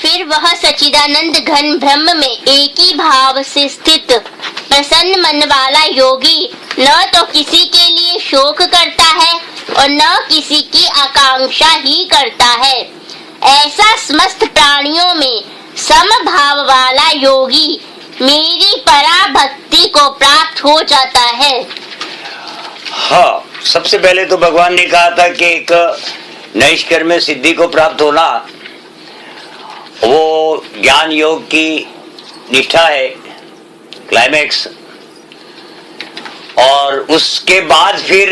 फिर वह सच्चिदानंद घन ब्रह्म में एक ही भाव से स्थित प्रसन्न मन वाला योगी न तो किसी के लिए शोक करता है और न किसी की आकांक्षा ही करता है। ऐसा समस्त प्राणियों में समभाव वाला योगी मेरी पराभक्ति को प्राप्त हो जाता है। हाँ, सबसे पहले तो भगवान ने कहा था कि एक नैष्कर्म्य में सिद्धि को प्राप्त होना वो ज्ञान योग की निष्ठा है, क्लाइमेक्स। और उसके बाद फिर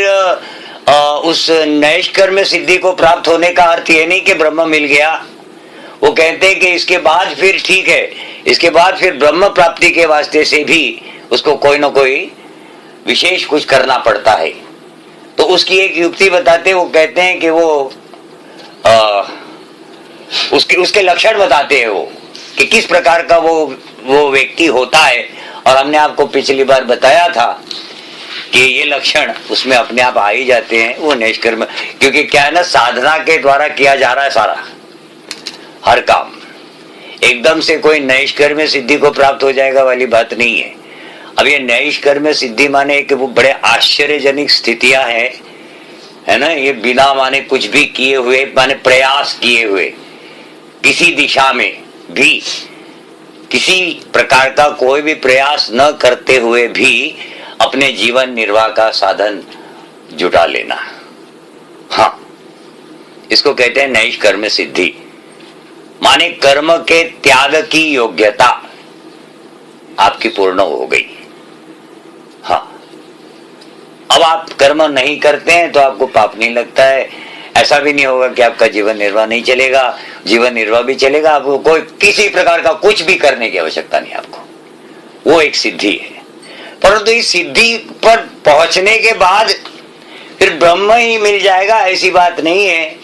उस नैष्कर्म्य में सिद्धि को प्राप्त होने का अर्थ ये नहीं कि ब्रह्म मिल गया। वो कहते हैं कि इसके बाद फिर ठीक है, इसके बाद फिर ब्रह्म प्राप्ति के वास्ते से भी उसको कोई ना कोई विशेष कुछ करना पड़ता है। तो उसकी एक युक्ति बताते, वो कहते हैं कि वो उसके लक्षण बताते हैं वो कि किस प्रकार का वो व्यक्ति होता है। और हमने आपको पिछली बार बताया था कि ये लक्षण उसमें अपने आप आ ही जाते हैं। वो नैष्कर्म्य, क्योंकि क्या है ना, साधना के द्वारा किया जा रहा है सारा हर काम। एकदम से कोई नैष्कर्म्य सिद्धि को प्राप्त हो जाएगा वाली बात नहीं है। अब ये नैष्कर्म्य सिद्धि माने कि वो बड़े आश्चर्यजनक स्थितियां हैं, है ना। ये बिना माने कुछ भी किए हुए, माने प्रयास किए हुए, किसी दिशा में भी किसी प्रकार का कोई भी प्रयास न करते हुए भी अपने जीवन निर्वाह का साधन जुटा लेना। हाँ, इसको कहते हैं नैष्कर्म्य सिद्धि। माने कर्म के त्याग की योग्यता आपकी पूर्ण हो गई। हाँ, अब आप कर्म नहीं करते हैं तो आपको पाप नहीं लगता है। ऐसा भी नहीं होगा कि आपका जीवन निर्वाह नहीं चलेगा, जीवन निर्वाह भी चलेगा। आपको कोई किसी प्रकार का कुछ भी करने की आवश्यकता नहीं आपको। वो एक सिद्धि है। परंतु इस सिद्धि पर पहुंचने के बाद फिर ब्रह्म ही मिल जाएगा ऐसी बात नहीं है।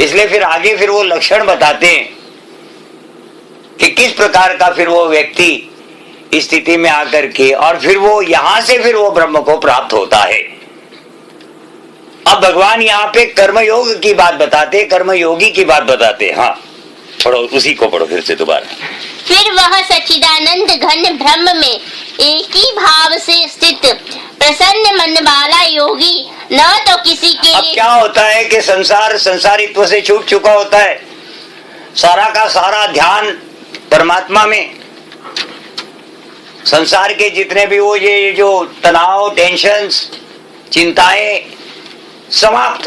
इसलिए फिर आगे फिर वो लक्षण बताते हैं कि किस प्रकार का फिर वो व्यक्ति इस स्थिति में आकर के, और फिर वो यहां से फिर वो ब्रह्म को प्राप्त होता है। अब भगवान यहाँ पे कर्मयोग की बात बताते, कर्मयोगी की बात बताते। हाँ, पढ़ो, उसी को पढ़ो फिर से दोबारा। फिर वह सच्चिदानंद घन ब्रह्म में एक ही भाव से स्थित प्रसन्न मन वाला योगी न तो किसी के अब क्या होता है कि संसारित्व से छूट चुका होता है, सारा का सारा ध्यान परमात्मा में। संसार के जितने भी वो ये जो तनाव, टेंशन्स, चिंताएं समाप्त।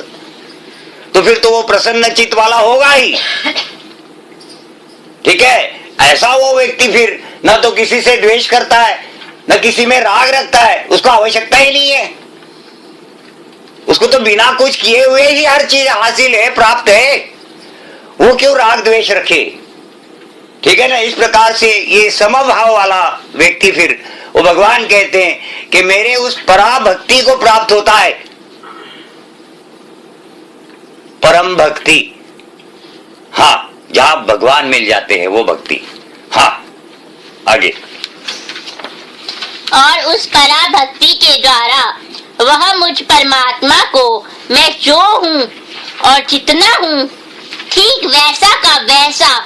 तो फिर तो वो प्रसन्न चित्त वाला होगा ही। ठीक है, ऐसा वो व्यक्ति फिर न तो किसी से द्वेष करता है, न किसी में राग रखता है। उसको आवश्यकता ही नहीं है। उसको तो बिना कुछ किए हुए ही हर चीज हासिल है, प्राप्त है। वो क्यों राग द्वेष रखे। ठीक है ना। इस प्रकार से ये समभाव वाला व्यक्ति फिर वो भगवान कहते हैं कि मेरे उस पराभक्ति को प्राप्त होता है। परम भक्ति, हाँ, जहां भगवान मिल जाते हैं वो भक्ति। हाँ, आगे। और उस पराभक्ति के द्वारा वह मुझ परमात्मा को मैं जो हूँ और जितना हूँ ठीक वैसा का वैसा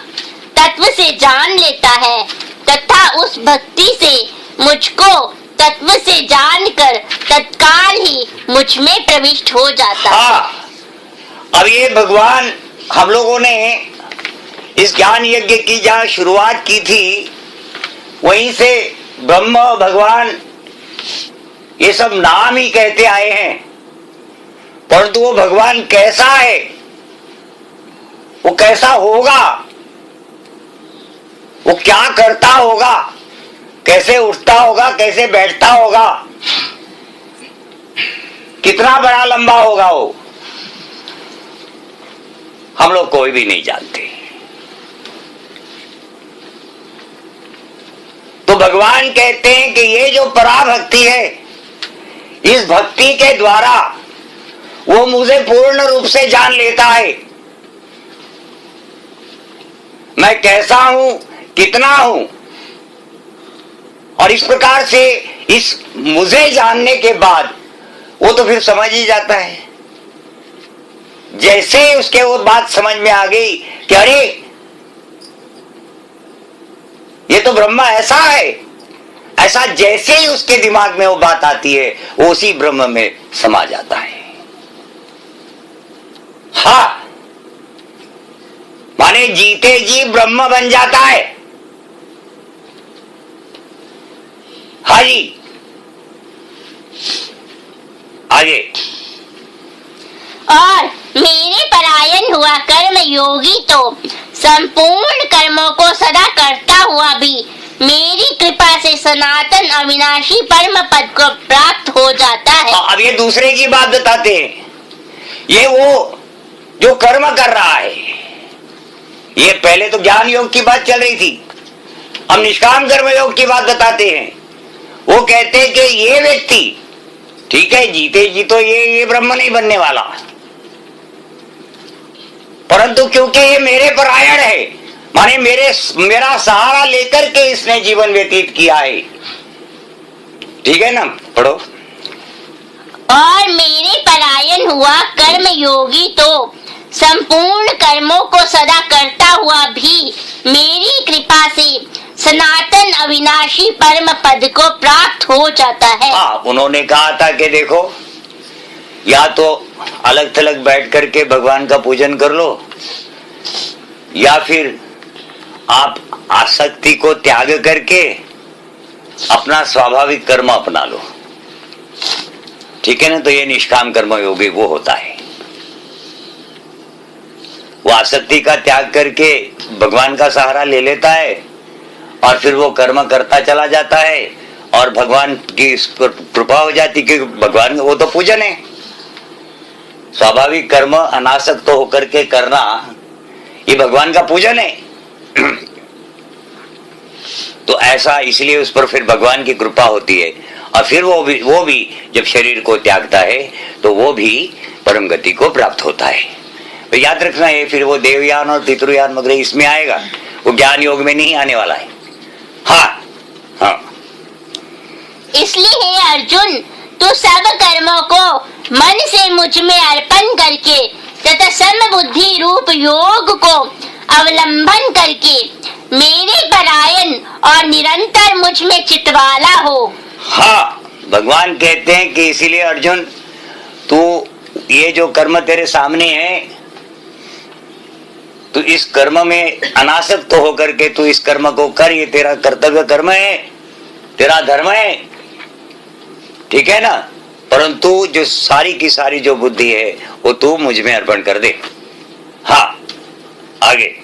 तत्व से जान लेता है, तथा उस भक्ति से मुझको तत्व से जानकर तत्काल ही मुझ में प्रविष्ट हो जाता है। हाँ, अब ये भगवान, हम लोगों ने इस ज्ञान यज्ञ की जहाँ शुरुआत की थी, वहीं से ब्रह्म, भगवान, ये सब नाम ही कहते आए हैं। परंतु वो भगवान कैसा है, वो कैसा होगा, वो क्या करता होगा, कैसे उठता होगा, कैसे बैठता होगा, कितना बड़ा लंबा होगा, वो हम लोग कोई भी नहीं जानते। तो भगवान कहते हैं कि ये जो पराभक्ति है, इस भक्ति के द्वारा वो मुझे पूर्ण रूप से जान लेता है। मैं कैसा हूं, कितना हूं, और इस प्रकार से इस मुझे जानने के बाद वो तो फिर समझ ही जाता है। जैसे उसके वो बात समझ में आ गई कि अरे ये तो ब्रह्म ऐसा है, ऐसा जैसे ही उसके दिमाग में वो बात आती है वो उसी ब्रह्म में समा जाता है। हाँ, माने जीते जी ब्रह्म बन जाता है। हाँ जी, आगे। और मेरे परायण हुआ कर्म योगी तो संपूर्ण कर्मों को सदा करता हुआ भी मेरी कृपा से सनातन अविनाशी परम पद को प्राप्त हो जाता है। अब ये दूसरे की बात बताते हैं, ये वो जो कर्म कर रहा है, ये पहले तो ज्ञान योग की बात चल रही थी, अब निष्काम कर्म योग की बात बताते हैं। वो कहते हैं कि ये व्यक्ति ठीक है, जीते जी तो ये ब्रह्म नहीं बनने वाला, परंतु क्योंकि ये मेरे परायण है, माने मेरा सहारा लेकर के इसने जीवन व्यतीत किया है। ठीक है ना, पढ़ो। और मेरे परायण हुआ कर्म योगी तो संपूर्ण कर्मों को सदा करता हुआ भी मेरी कृपा से सनातन अविनाशी परम पद को प्राप्त हो जाता है। हाँ, उन्होंने कहा था कि देखो, या तो अलग थलग बैठ करके भगवान का पूजन कर लो, या फिर आप आसक्ति को त्याग करके अपना स्वाभाविक कर्म अपना लो। ठीक है ना, तो ये निष्काम कर्म योगी वो होता है, वो आसक्ति का त्याग करके भगवान का सहारा ले लेता है और फिर वो कर्म करता चला जाता है और भगवान की कृपा हो जाती, कि भगवान वो तो पूजन है। स्वाभाविक कर्म अनासक्त होकर के करना ये भगवान का पूजन है। तो ऐसा इसलिए उस पर फिर भगवान की कृपा होती है और फिर वो भी जब शरीर को त्यागता है तो वो भी परम गति को प्राप्त होता है। तो याद रखना है, फिर वो देवयान और पितृयान वगैरह इसमें आएगा, वो ज्ञान योग में नहीं आने वाला है। हाँ हाँ, इसलिए हे अर्जुन, तू सब कर्मों को मन से मुझ में अर्पण करके तथा समबुद्धि रूप योग को अवलंबन करके मेरे परायण और निरंतर मुझ में चितवाला हो। हाँ, भगवान कहते हैं कि इसीलिए अर्जुन, तू ये जो कर्म तेरे सामने है, तू इस कर्म में अनासक्त होकर के तू इस कर्म को कर, ये तेरा कर्तव्य कर्म है, तेरा धर्म है। ठीक है ना, परंतु जो सारी की सारी जो बुद्धि है वो तू मुझ में अर्पण कर दे। हाँ, आगे।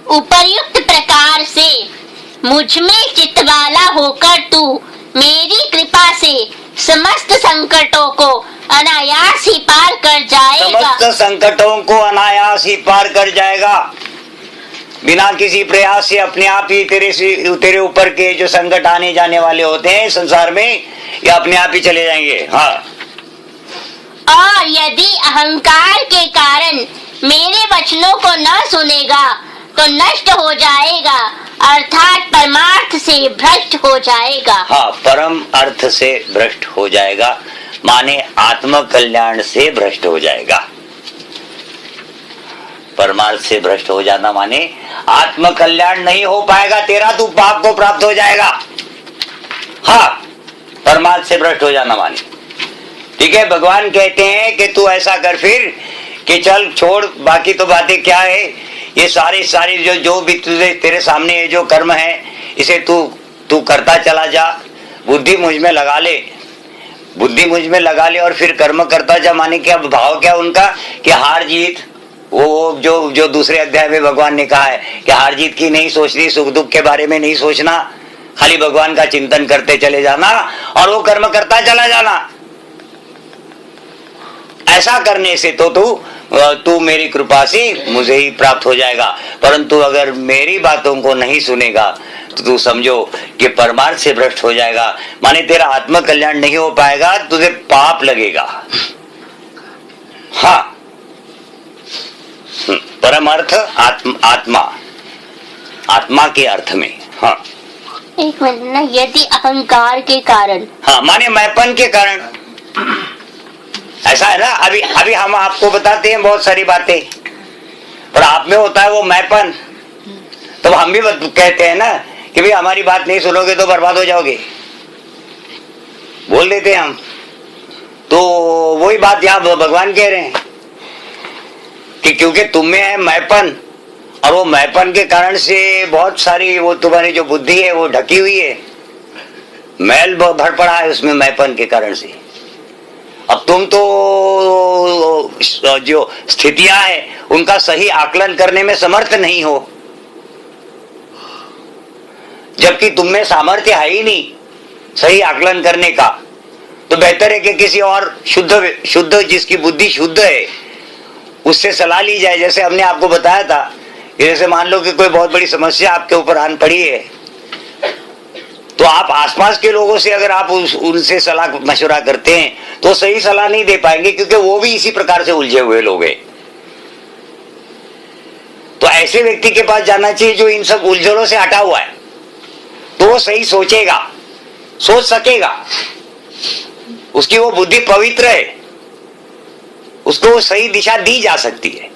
उपर्युक्त प्रकार से मुझ में चितवाला होकर तू मेरी कृपा से समस्त संकटों को अनायास ही पार कर जाएगा। समस्त संकटों को अनायास ही पार कर जाएगा, बिना किसी प्रयास से अपने आप ही तेरे ऊपर के जो संकट आने जाने वाले होते हैं संसार में, ये अपने आप ही चले जाएंगे। हाँ, और यदि अहंकार के कारण मेरे वचनों को न सुनेगा तो नष्ट हो जाएगा, अर्थात परमार्थ से भ्रष्ट हो जाएगा। हाँ, परम अर्थ से भ्रष्ट हो जाएगा, माने आत्म कल्याण से भ्रष्ट हो जाएगा। परमार्थ से भ्रष्ट हो जाना माने आत्म कल्याण नहीं हो पाएगा तेरा, तू पाप को प्राप्त हो जाएगा। हाँ, परमार्थ से भ्रष्ट हो जाना माने। ठीक है, भगवान कहते हैं कि तू ऐसा कर फिर कि चल छोड़, बाकी तो बातें क्या है, ये सारी जो भी तेरे सामने जो कर्म है इसे तू करता चला जा, बुद्धि मुझ में लगा ले, बुद्धि मुझ में लगा ले और फिर कर्म करता जा। माने क्या भाव क्या उनका कि हार जीत, वो जो दूसरे अध्याय में भगवान ने कहा है कि हार जीत की नहीं सोचनी, सुख दुख के बारे में नहीं सोचना, खाली भगवान का चिंतन करते चले जाना और वो कर्म करता चला जाना। ऐसा करने से तो तू मेरी कृपा से मुझे ही प्राप्त हो जाएगा, परंतु अगर मेरी बातों को नहीं सुनेगा तो तू समझो कि परमार्थ से भ्रष्ट हो जाएगा, माने तेरा आत्म कल्याण नहीं हो पाएगा, तुझे पाप लगेगा। हाँ, परमार्थ आत्मा के अर्थ में। हाँ, एक मिनट ना, यदि अहंकार के कारण, हाँ माने मैंपन के कारण, ऐसा है ना। अभी हम आपको बताते हैं बहुत सारी बातें, पर आप में होता है वो मैंपन, तब हम भी कहते हैं ना कि भाई हमारी बात नहीं सुनोगे तो बर्बाद हो जाओगे, बोल देते हैं हम। तो वही बात यहां भगवान कह रहे हैं कि क्योंकि तुम में है मैपन, और वो मैपन के कारण से बहुत सारी वो तुम्हारी जो बुद्धि है वो ढकी हुई है, मैल भर पड़ा है उसमें मैपन के कारण से। अब तुम तो जो स्थितियां हैं उनका सही आकलन करने में समर्थ नहीं हो, जबकि तुम में सामर्थ्य है ही नहीं सही आकलन करने का। तो बेहतर है कि किसी और शुद्ध जिसकी बुद्धि शुद्ध है उससे सलाह ली जाए। जैसे हमने आपको बताया था कि जैसे मान लो कि कोई बहुत बड़ी समस्या आपके ऊपर आन पड़ी है, तो आप आसपास के लोगों से अगर आप उनसे सलाह मशवरा करते हैं तो सही सलाह नहीं दे पाएंगे, क्योंकि वो भी इसी प्रकार से उलझे हुए लोग हैं। तो ऐसे व्यक्ति के पास जाना चाहिए जो इन सब उलझनों से हटा हुआ है, तो वो सही सोचेगा, सोच सकेगा, उसकी वो बुद्धि पवित्र है, उसको वो सही दिशा दी जा सकती है।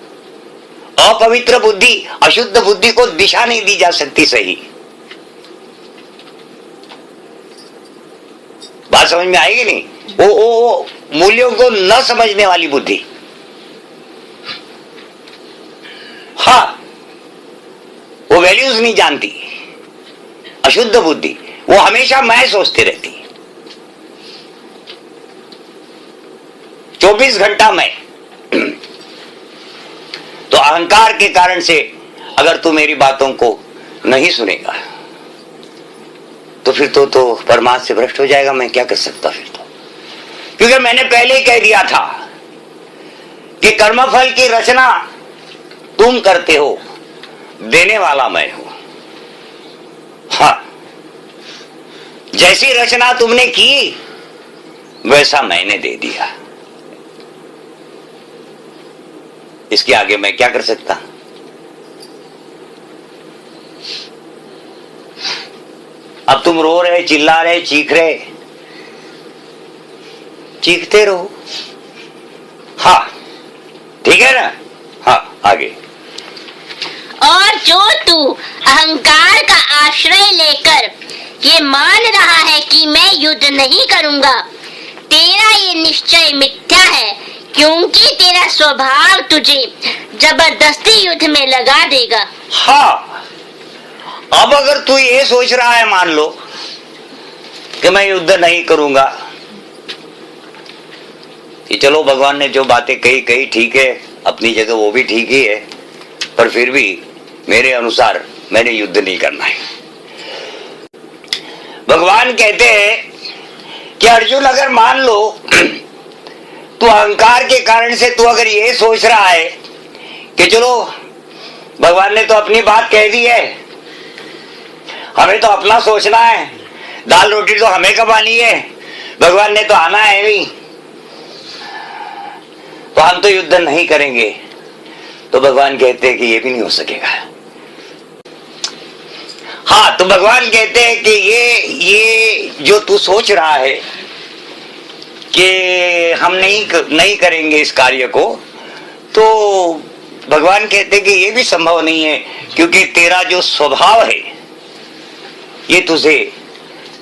अपवित्र बुद्धि, अशुद्ध बुद्धि को दिशा नहीं दी जा सकती सही। बात समझ में आएगी नहीं? वो मूल्यों को न समझने वाली बुद्धि, हाँ वो वैल्यूज नहीं जानती, अशुद्ध बुद्धि, वो हमेशा मैं सोचती रहती, 24 घंटा मैं। तो अहंकार के कारण से अगर तू मेरी बातों को नहीं सुनेगा तो फिर तो परमात्मा से भ्रष्ट हो जाएगा। मैं क्या कर सकता फिर तो, क्योंकि मैंने पहले ही कह दिया था कि कर्मफल की रचना तुम करते हो, देने वाला मैं हूं। हाँ, जैसी रचना तुमने की वैसा मैंने दे दिया, इसके आगे मैं क्या कर सकता। अब तुम रो रहे, चिल्ला रहे, चीख रहे, चीखते रहो, हाँ ठीक है ना। हाँ आगे। और जो तू अहंकार का आश्रय लेकर ये मान रहा है कि मैं युद्ध नहीं करूंगा, तेरा ये निश्चय मिथ्या है, क्योंकि तेरा स्वभाव तुझे जबरदस्ती युद्ध में लगा देगा। हाँ, अब अगर तू ये सोच रहा है, मान लो कि मैं युद्ध नहीं करूंगा, कि चलो भगवान ने जो बातें कही ठीक है, अपनी जगह वो भी ठीक ही है, पर फिर भी मेरे अनुसार मैंने युद्ध नहीं करना है। भगवान कहते हैं कि अर्जुन, अगर मान लो तू अहंकार के कारण से तू अगर ये सोच रहा है कि चलो भगवान ने तो अपनी बात कह दी है, हमें तो अपना सोचना है, दाल रोटी तो हमें कमानी है, भगवान ने तो आना है नहीं, तो हम तो युद्ध नहीं करेंगे। तो भगवान कहते हैं कि ये भी नहीं हो सकेगा। हाँ, तो भगवान कहते हैं कि ये जो तू सोच रहा है कि हम नहीं करेंगे इस कार्य को, तो भगवान कहते हैं कि ये भी संभव नहीं है, क्योंकि तेरा जो स्वभाव है ये तुझे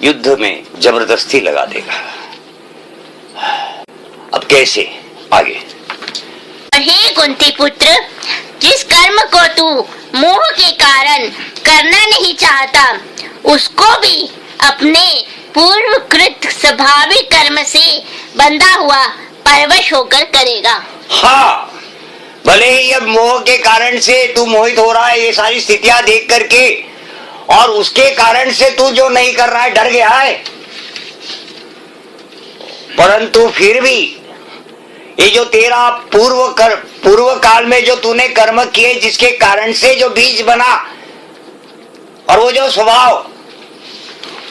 युद्ध में जबरदस्ती लगा देगा। अब कैसे आगे? हे कुंती पुत्र, जिस कर्म को तू मोह के कारण करना नहीं चाहता, उसको भी अपने पूर्वकृत स्वाभाविक कर्म से बंधा हुआ परवश होकर करेगा। हाँ, भले ही अब मोह के कारण से तू मोहित हो रहा है ये सारी स्थितियां देख करके, और उसके कारण से तू जो नहीं कर रहा है, डर गया है, परंतु फिर भी ये जो तेरा पूर्व काल में जो तूने कर्म किए, जिसके कारण से जो बीज बना, और वो जो स्वभाव,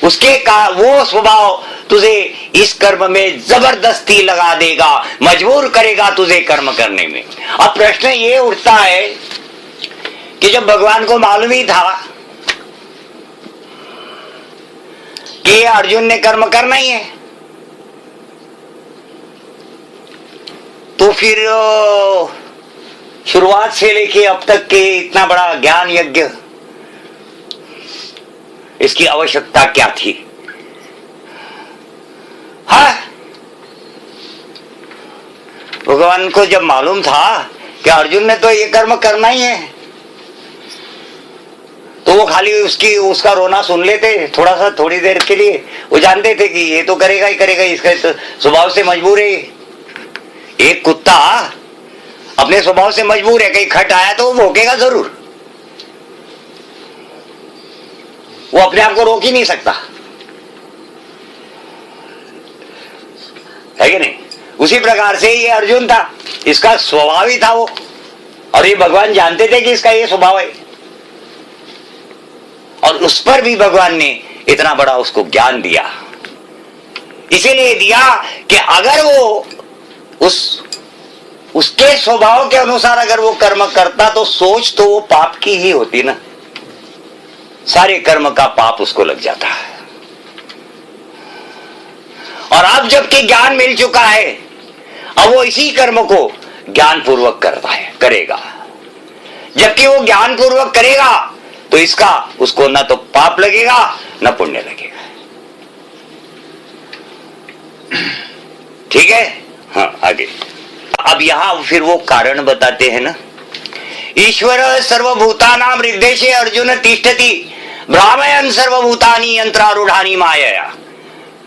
वो स्वभाव तुझे इस कर्म में जबरदस्ती लगा देगा, मजबूर करेगा तुझे कर्म करने में। अब प्रश्न ये उठता है कि जब भगवान को मालूम ही था कि अर्जुन ने कर्म करना ही है, तो फिर शुरुआत से लेके अब तक के इतना बड़ा ज्ञान यज्ञ इसकी आवश्यकता क्या थी? हाँ, भगवान को जब मालूम था कि अर्जुन ने तो ये कर्म करना ही है, तो वो खाली उसका रोना सुन लेते थोड़ा सा, थोड़ी देर के लिए। वो जानते थे कि ये तो करेगा ही करेगा, इसका तो स्वभाव से मजबूर है। एक कुत्ता अपने स्वभाव से मजबूर है, कहीं खट आया तो वो भौंकेगा जरूर, वो अपने आप को रोक ही नहीं सकता, है कि नहीं? उसी प्रकार से ये अर्जुन था, इसका स्वभाव ही था वो, और ये भगवान जानते थे कि इसका ये स्वभाव है, और उस पर भी भगवान ने इतना बड़ा उसको ज्ञान दिया। इसीलिए दिया कि अगर वो उसके स्वभाव के अनुसार अगर वो कर्म करता तो सोच तो वो पाप की ही होती ना, सारे कर्म का पाप उसको लग जाता है। और अब जबकि ज्ञान मिल चुका है, अब वो इसी कर्म को ज्ञान पूर्वक करेगा। जबकि वो ज्ञान पूर्वक करेगा तो इसका उसको न तो पाप लगेगा न पुण्य लगेगा। ठीक है? हाँ, आगे अब यहां फिर वो कारण बताते हैं ना, ईश्वर सर्वभूतानां हृद्देशे अर्जुन तिष्ठति भ्रामयन् सर्वभूतानि यंत्रारूढ़ानि मायया।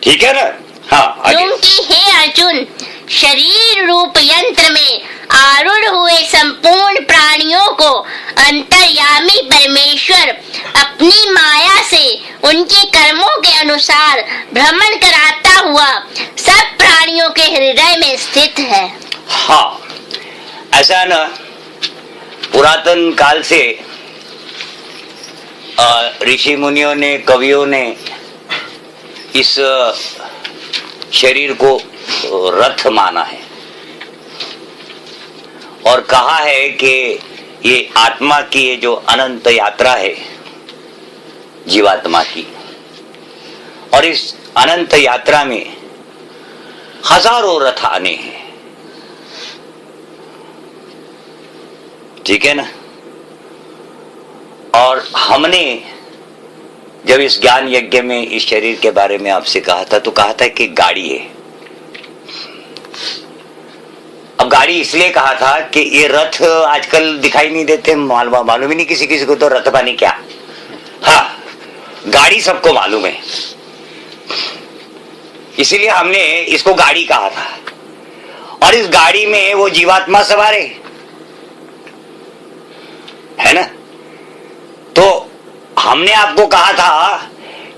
ठीक है ना? हाँ, आगे। क्योंकि हे अर्जुन, शरीर रूप यंत्र में आरूढ़ हुए संपूर्ण प्राणियों को अंतर्यामी परमेश्वर अपनी माया से उनके कर्मों के अनुसार भ्रमण कराता हुआ सब प्राणियों के हृदय में स्थित है। हाँ, ऐसा ना, पुरातन काल से ऋषि मुनियों ने, कवियों ने इस शरीर को रथ माना है और कहा है कि ये आत्मा की ये जो अनंत यात्रा है जीवात्मा की, और इस अनंत यात्रा में हजारों रथ आने हैं। ठीक है ना? और हमने जब इस ज्ञान यज्ञ में इस शरीर के बारे में आपसे कहा था तो कहा था कि गाड़ी है। अब गाड़ी इसलिए कहा था कि ये रथ आजकल दिखाई नहीं देते, मालूम ही नहीं किसी किसी को तो रथ पानी क्या। हाँ, गाड़ी सबको मालूम है, इसीलिए हमने इसको गाड़ी कहा था। और इस गाड़ी में वो जीवात्मा सवार है ना? तो हमने आपको कहा था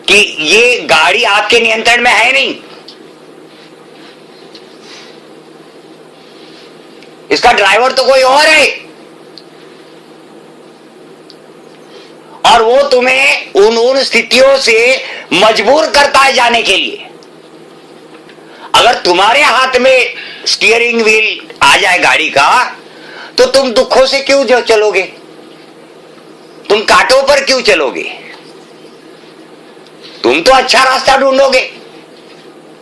कि ये गाड़ी आपके नियंत्रण में है नहीं, इसका ड्राइवर तो कोई और है, और वो तुम्हें उन स्थितियों से मजबूर करता है जाने के लिए। अगर तुम्हारे हाथ में स्टीयरिंग व्हील आ जाए गाड़ी का तो तुम दुखों से क्यों जो चलोगे, तुम कांटों पर क्यों चलोगे? तुम तो अच्छा रास्ता ढूंढोगे,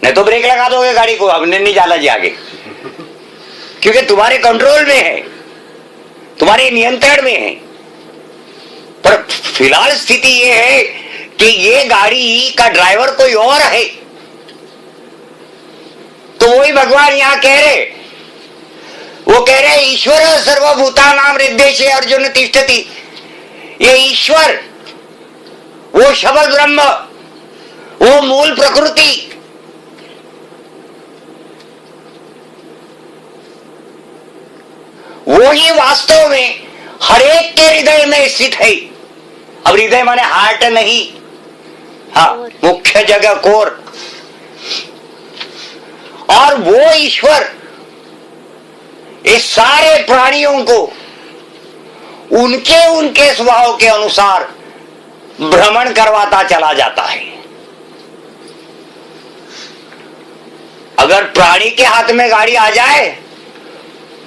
नहीं तो ब्रेक लगा दोगे गाड़ी को, हमने नहीं जाना जी आगे, क्योंकि तुम्हारे कंट्रोल में है, तुम्हारे नियंत्रण में है। पर फिलहाल स्थिति ये है कि ये गाड़ी का ड्राइवर कोई और है। तो वही भगवान यहां कह रहे, वो कह रहे ईश्वर सर्वभूतानां हृद्देशे अर्जुन तिष्ठति। ये ईश्वर, वो शबल ब्रह्म, वो मूल प्रकृति, वो ही वास्तव में हर एक के हृदय में स्थित है। अब हृदय माने हार्ट नहीं, हाँ, मुख्य जगह कोर। और वो ईश्वर इस सारे प्राणियों को उनके उनके स्वभाव के अनुसार भ्रमण करवाता चला जाता है। अगर प्राणी के हाथ में गाड़ी आ जाए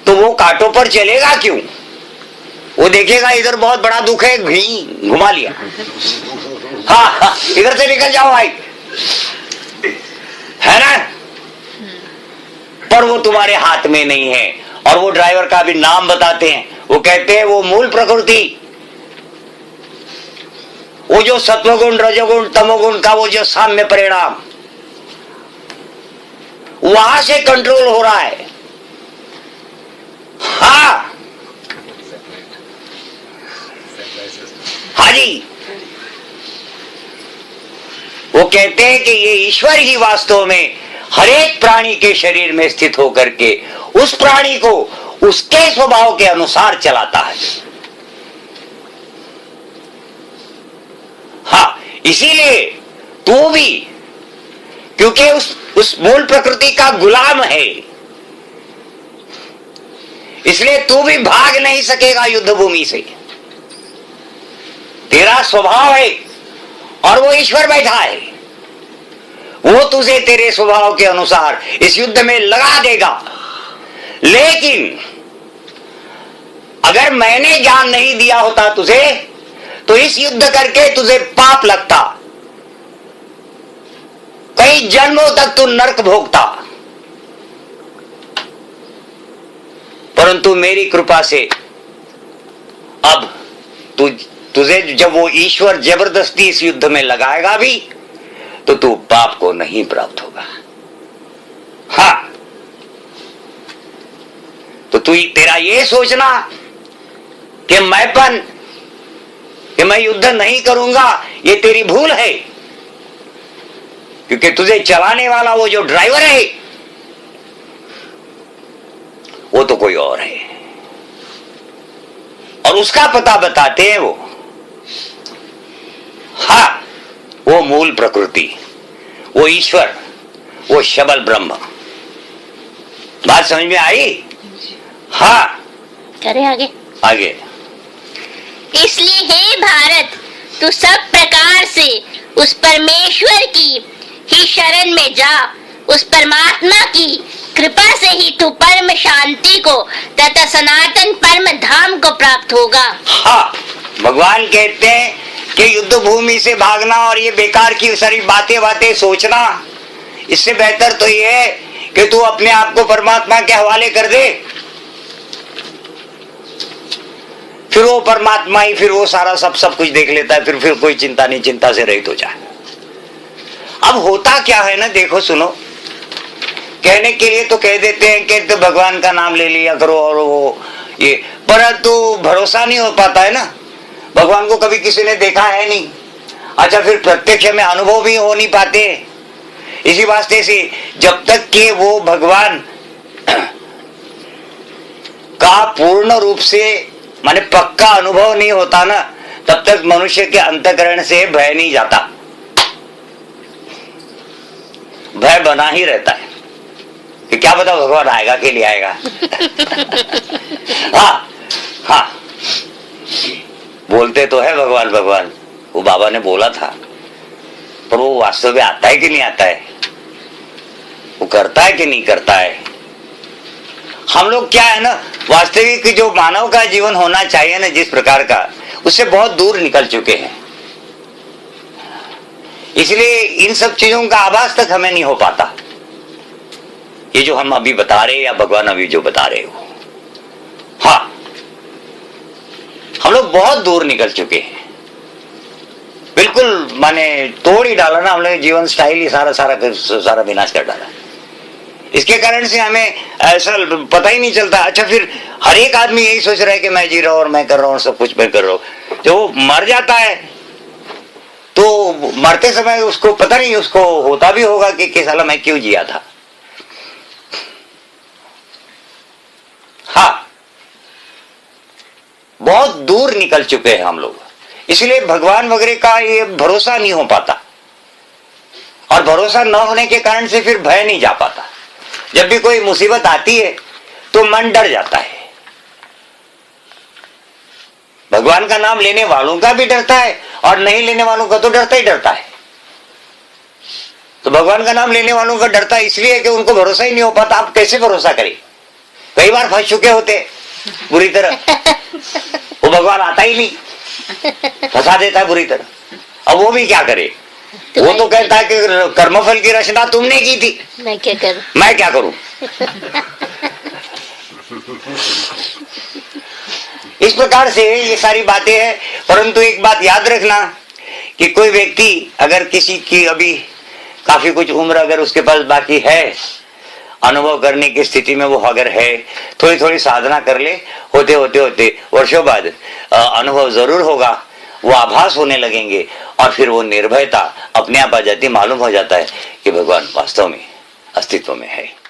तो वो कांटों पर चलेगा क्यों? वो देखेगा इधर बहुत बड़ा दुख है, घुमा लिया, हाँ, इधर से निकल जाओ भाई, है ना? पर वो तुम्हारे हाथ में नहीं है। और वो ड्राइवर का भी नाम बताते हैं, वो कहते हैं वो मूल प्रकृति, वो जो सत्वगुण, रजोगुण, तमोगुण का वो जो साम्य परिणाम, वहां से कंट्रोल हो रहा है। हाँ हाँ जी, वो कहते हैं कि ये ईश्वर ही वास्तव में हर एक प्राणी के शरीर में स्थित होकर के उस प्राणी को उसके स्वभाव के अनुसार चलाता है। हाँ, इसीलिए तू भी, क्योंकि उस मूल प्रकृति का गुलाम है, इसलिए तू भी भाग नहीं सकेगा युद्ध भूमि से। तेरा स्वभाव है और वो ईश्वर बैठा है, वो तुझे तेरे स्वभाव के अनुसार इस युद्ध में लगा देगा। लेकिन अगर मैंने ज्ञान नहीं दिया होता तुझे, तो इस युद्ध करके तुझे पाप लगता, कई जन्मों तक तू नरक भोगता। परंतु मेरी कृपा से अब तुझे जब वो ईश्वर जबरदस्ती इस युद्ध में लगाएगा भी, तो तू पाप को नहीं प्राप्त होगा। हाँ, तो तू तेरा ये सोचना कि मैं युद्ध नहीं करूंगा, ये तेरी भूल है। क्योंकि तुझे चलाने वाला वो जो ड्राइवर है, वो तो कोई और है, और उसका पता बताते हैं वो। हाँ, वो मूल प्रकृति, वो ईश्वर, वो शबल ब्रह्म। बात समझ में आई? हाँ, करें आगे। आगे। इसलिए हे भारत, तू सब प्रकार से उस परमेश्वर की ही शरण में जा। उस परमात्मा की कृपा से ही तू परम शांति को तथा सनातन परम धाम को प्राप्त होगा। हाँ, भगवान कहते हैं कि युद्ध भूमि से भागना और ये बेकार की सारी बातें सोचना, इससे बेहतर तो ये है कि तू अपने आप को परमात्मा के हवाले कर दे। फिर वो परमात्मा ही फिर वो सारा सब कुछ देख लेता है। फिर कोई चिंता नहीं, चिंता से रहित हो जाए। अब होता क्या है ना, देखो सुनो, कहने के लिए तो कह देते हैं कि तो भगवान का नाम ले लिया करो और वो ये, परंतु भरोसा नहीं हो पाता है ना। भगवान को कभी किसी ने देखा है नहीं। अच्छा, फिर प्रत्यक्ष में अनुभव भी हो नहीं पाते। इसी वास्ते से जब तक कि वो भगवान का पूर्ण रूप से माने पक्का अनुभव नहीं होता ना, तब तक मनुष्य के अंतःकरण से भय नहीं जाता, भय बना ही रहता है कि क्या पता भगवान आएगा कि नहीं आएगा। हाँ हाँ, बोलते तो है भगवान भगवान, वो बाबा ने बोला था, पर वो वास्तव में आता है कि नहीं आता है, वो करता है कि नहीं करता है। हम लोग क्या है ना, वास्तविक जो मानव का जीवन होना चाहिए ना जिस प्रकार का, उससे बहुत दूर निकल चुके हैं। इसलिए इन सब चीजों का आभास तक हमें नहीं हो पाता। ये जो हम अभी बता रहे या भगवान अभी जो बता रहे हो, हाँ, हम लोग बहुत दूर निकल चुके हैं। बिल्कुल माने तोड़ ही डाला ना हम लोग, जीवन स्टाइल ही सारा विनाश कर डाला। इसके कारण से हमें ऐसा पता ही नहीं चलता। अच्छा, फिर हर एक आदमी यही सोच रहा है कि मैं जी रहा हूं और मैं कर रहा हूं, सब कुछ मैं कर रहा हूं। जो वो मर जाता है तो मरते समय उसको पता नहीं, उसको होता भी होगा कि साला मैं क्यों जिया था। हाँ, बहुत दूर निकल चुके हैं हम लोग। इसलिए भगवान वगैरह का ये भरोसा नहीं हो पाता, और भरोसा न होने के कारण से फिर भय नहीं जा पाता। जब भी कोई मुसीबत आती है तो मन डर जाता है। भगवान का नाम लेने वालों का भी डरता है और नहीं लेने वालों का तो डरता ही डरता है। तो भगवान का नाम लेने वालों का डरता है इसलिए कि उनको भरोसा ही नहीं हो पाता। आप कैसे भरोसा करें? कई बार फंस चुके होते बुरी तरह, वो भगवान आता ही नहीं, फंसा देता है बुरी तरह। अब वो भी क्या करे? वो तो कहता है कि कर्मफल की रचना तुमने की थी, मैं क्या करूं? इस प्रकार से ये सारी बातें हैं। परंतु एक बात याद रखना कि कोई व्यक्ति अगर किसी की अभी काफी कुछ उम्र अगर उसके पास बाकी है, अनुभव करने की स्थिति में वो अगर है, थोड़ी थोड़ी साधना कर ले, होते होते होते वर्षों बाद अनुभव जरूर होगा, वो आभास होने लगेंगे और फिर वो निर्भयता अपने आप आ जाती, मालूम हो जाता है कि भगवान वास्तव में अस्तित्व में है।